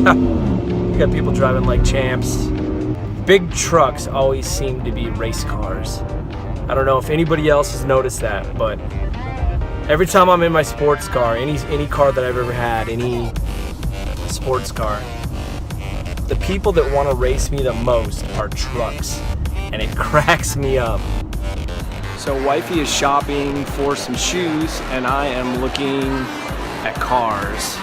You got people driving like champs. Big trucks always seem to be race cars. I don't know if anybody else has noticed that, but every time I'm in my sports car, any car that I've ever had, any sports car, the people that want to race me the most are trucks, and it cracks me up. So wifey is shopping for some shoes, and I am looking at cars.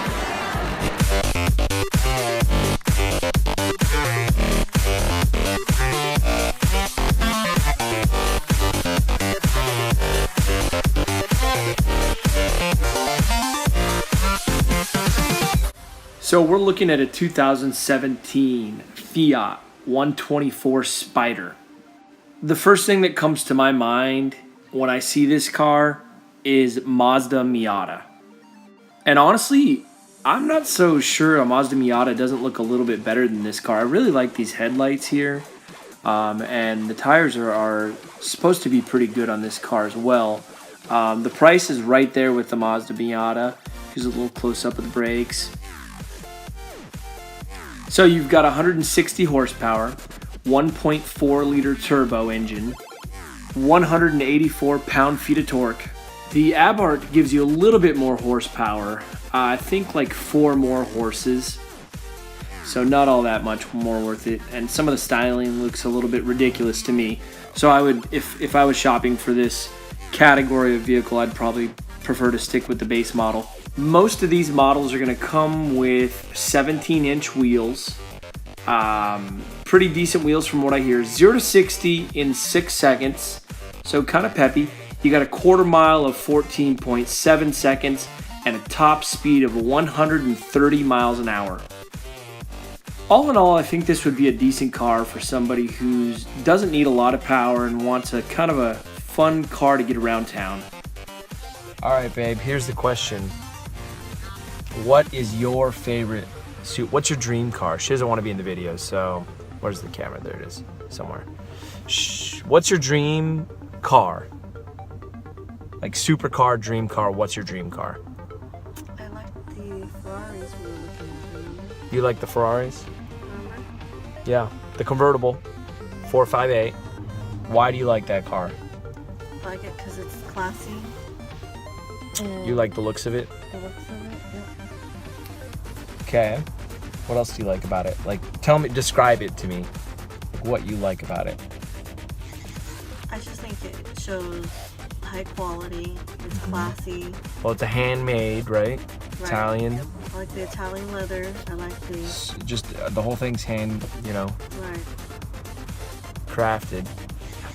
So we're looking at a 2017 Fiat 124 Spider. The first thing that comes to my mind when I see this car is Mazda Miata. And honestly, I'm not so sure a Mazda Miata doesn't look a little bit better than this car. I really like these headlights here. And the tires are supposed to be pretty good on this car as well. The price is right there with the Mazda Miata. Here's a little close up of the brakes. So you've got 160 horsepower, 1.4 liter turbo engine, 184 pound-feet of torque. The Abarth gives you a little bit more horsepower. I think like 4 more horses. So not all that much more worth it. And some of the styling looks a little bit ridiculous to me. So I would, if I was shopping for this category of vehicle, I'd probably prefer to stick with the base model. Most of these models are going to come with 17-inch wheels. Pretty decent wheels from what I hear. 0 to 60 in 6 seconds. So kind of peppy. You got a quarter mile of 14.7 seconds and a top speed of 130 miles an hour. All in all, I think this would be a decent car for somebody who doesn't need a lot of power and wants a kind of a fun car to get around town. All right, babe, here's the question. What is your favorite suit? What's your dream car? She doesn't want to be in the video, so where's the camera? There it is, somewhere. Shh. What's your dream car? Like supercar, dream car, what's your dream car? I like the Ferraris we were looking at. You like the Ferraris? Remember? Yeah, the convertible, 458. Why do you like that car? I like it because it's classy. You like the looks of it? The looks of it, yeah. Okay. What else do you like about it? Like, describe it to me. Like, what you like about it. I just think it shows high quality. It's classy. Well, it's a handmade, right? Italian. Yep. I like the Italian leather. I like the... Just the whole thing's hand, Right. crafted.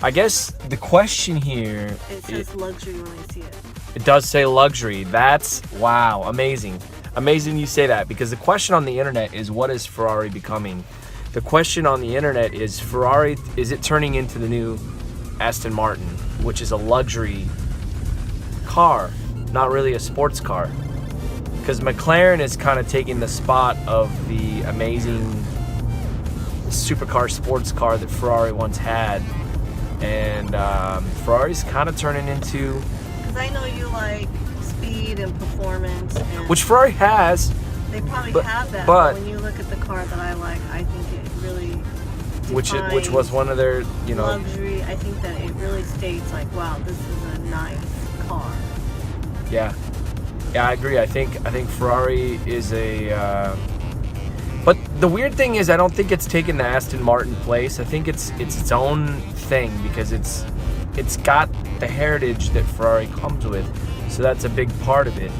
I guess the question here... It says luxury when I see it. It does say luxury. That's, wow, amazing. Amazing you say that, because the question on the internet is, what is Ferrari becoming? The question on the internet is, Ferrari, is it turning into the new Aston Martin, which is a luxury car, not really a sports car? Because McLaren is kind of taking the spot of the amazing supercar sports car that Ferrari once had. And Ferrari's kind of turning into... Because I know you like speed and performance. And which Ferrari has. They probably have that, but when you look at the car that I like, I think it really which was one of their, luxury. I think that it really states like, wow, this is a nice car. Yeah, I agree. I think Ferrari is a. But the weird thing is, I don't think it's taken the Aston Martin place. I think it's its own thing, because it's got the heritage that Ferrari comes with. So that's a big part of it.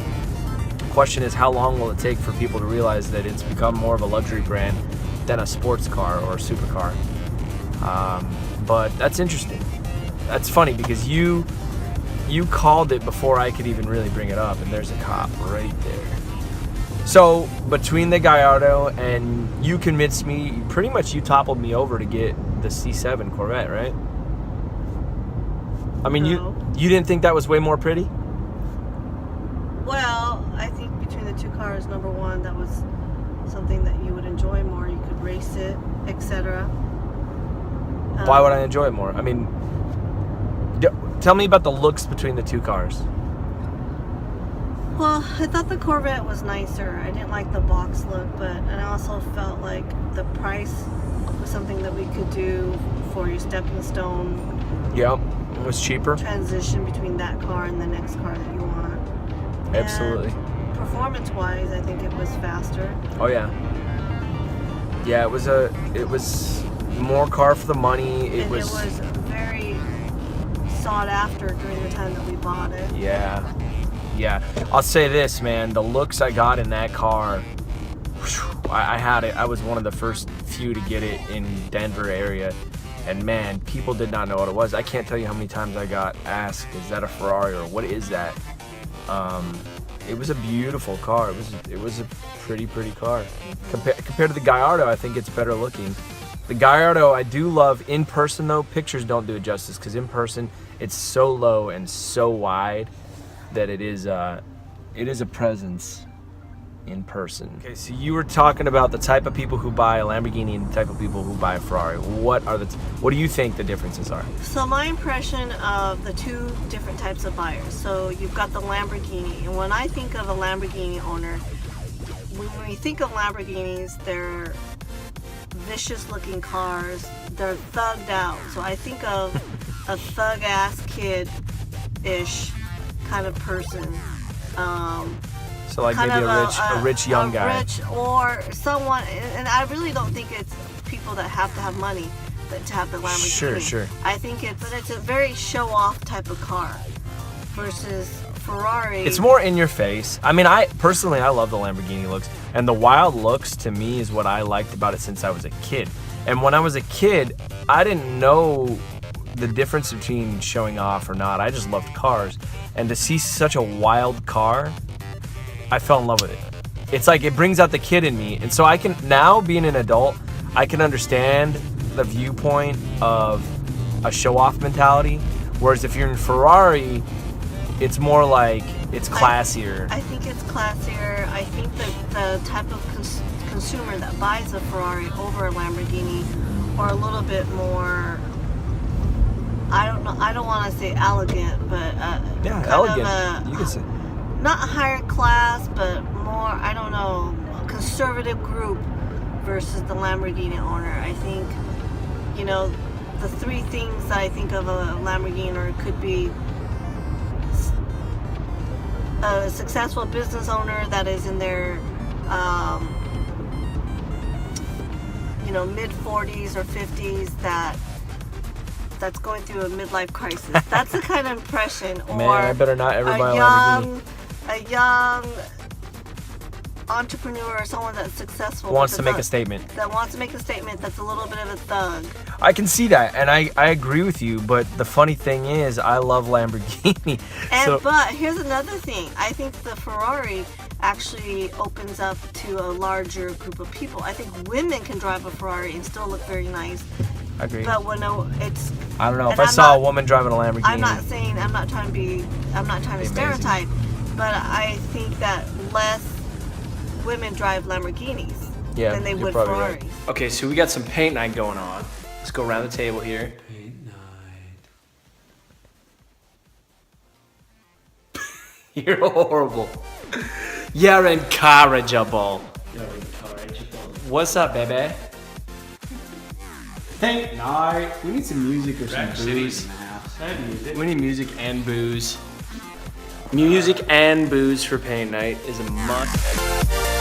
The question is, how long will it take for people to realize that it's become more of a luxury brand than a sports car or a supercar? But that's interesting. That's funny, because you called it before I could even really bring it up, and there's a cop right there. So between the Gallardo and you convinced me, pretty much you toppled me over to get the C7 Corvette, right? I mean, No. you didn't think that was way more pretty? Well, I think between the two cars, number one, that was something that you would enjoy more. You could race it, etc. Why would I enjoy it more? I mean, tell me about the looks between the two cars. Well, I thought the Corvette was nicer. I didn't like the box look, and I also felt like the price was something that we could do for your stepping stone. Yep, it was cheaper. Transition between that car and the next car that you want. Absolutely. And performance-wise, I think it was faster. Oh yeah. Yeah, it was more car for the money. It was very sought after during the time that we bought it. Yeah. I'll say this, man. The looks I got in that car, I had it. I was one of the first few to get it in Denver area. And man, people did not know what it was. I can't tell you how many times I got asked, is that a Ferrari or what is that? It was a beautiful car. It was a pretty car. Compared to the Gallardo, I think it's better looking. The Gallardo I do love in person though. Pictures don't do it justice because in person it's so low and so wide that it is a presence in person. Okay, so you were talking about the type of people who buy a Lamborghini and the type of people who buy a Ferrari. What do you think the differences are? So my impression of the two different types of buyers. So you've got the Lamborghini, and when I think of a Lamborghini owner, when we think of Lamborghinis, they're vicious looking cars. They're thugged out. So I think of a thug ass kid-ish kind of person. So like maybe a rich young guy. Rich or someone, and I really don't think it's people that have to have money to have the Lamborghini. Sure. I think it's a very show-off type of car versus Ferrari. It's more in your face. I mean, I love the Lamborghini looks, and the wild looks to me is what I liked about it since I was a kid. And when I was a kid, I didn't know the difference between showing off or not. I just loved cars, and to see such a wild car, I fell in love with it. It's like it brings out the kid in me, and so I can now, being an adult, I can understand the viewpoint of a show-off mentality. Whereas if you're in Ferrari, it's more like it's classier. I think it's classier. I think that the type of consumer that buys a Ferrari over a Lamborghini are a little bit more, I don't know, I don't want to say elegant, but elegant. You can say not higher class, but more, I don't know, conservative group versus the Lamborghini owner. I think, the three things that I think of a Lamborghini owner could be a successful business owner that is in their mid 40s or 50s that's going through a midlife crisis. That's the kind of impression. Or man, I better not ever buy a Lamborghini. A young entrepreneur or someone that's successful wants to make a statement. That wants to make a statement that's a little bit of a thug. I can see that, and I agree with you, but the funny thing is I love Lamborghini. But here's another thing. I think the Ferrari actually opens up to a larger group of people. I think women can drive a Ferrari and still look very nice. I agree. But I don't know, if I saw a woman driving a Lamborghini. I'm not trying to stereotype, but I think that less women drive Lamborghinis than they would Ferraris. Right. Okay, so we got some paint night going on. Let's go around the table here. Paint night. You're horrible. You're incorrigible. What's up, baby? Paint night. We need some music or some booze. We need music and booze. Music and booze for paint night is a must.